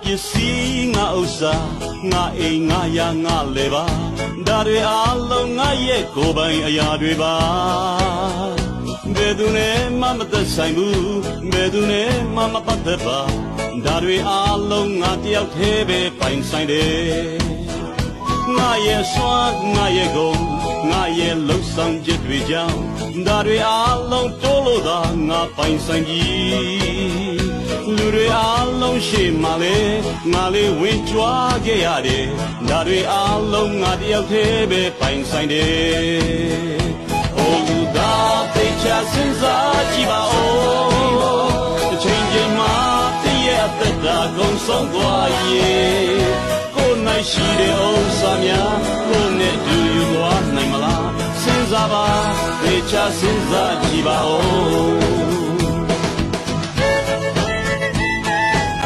ပစ္စည်းငါဥစ္စာငါအိမ်ငါရငါလေပါဒါတွေအလုံးငါရဲ့ကိုယ်ပိုင်အရာတွေပါဘယ်သူနဲ့မှမသက်ဆိုင်ဘူးဘယ်သူနဲ့မှမပတ်သက်ပါဒါတွေအလုံးငါတယောက်တည်းပဲပိုင်ဆိုင်တယ်ငါရဲ့စွမ်းငါရဲ့ကုန်ငါရဲ့လှုပ်ဆောင်ချက်တွေကြောင့်ဒါတွေအလုံးတိုးလို့သာငါပိုင်ဆိုင်ကြီးလူတွေအလုံးရှိမှလေငါလေးဝင်ကြွားခဲ့ရတယ်ဒါတွေအလုံးငါတယောက်တည်းပဲပိုင်ဆိုင်တယ်အိုလူသားသိချစင်စားကြည့်ပါဦးတစ်ချိန်ချိန်မှာတည့်ရဲ့အသက်တာကုန်ဆုံးသွားရဲ့ကိုယ်နိုင်ရှိတဲ့ဥစ္စာများကိုယ်နဲ့တူယူသွားနိုင်မလားစဉ်းစားပါသိချစင်စားကြည့်ပါဦး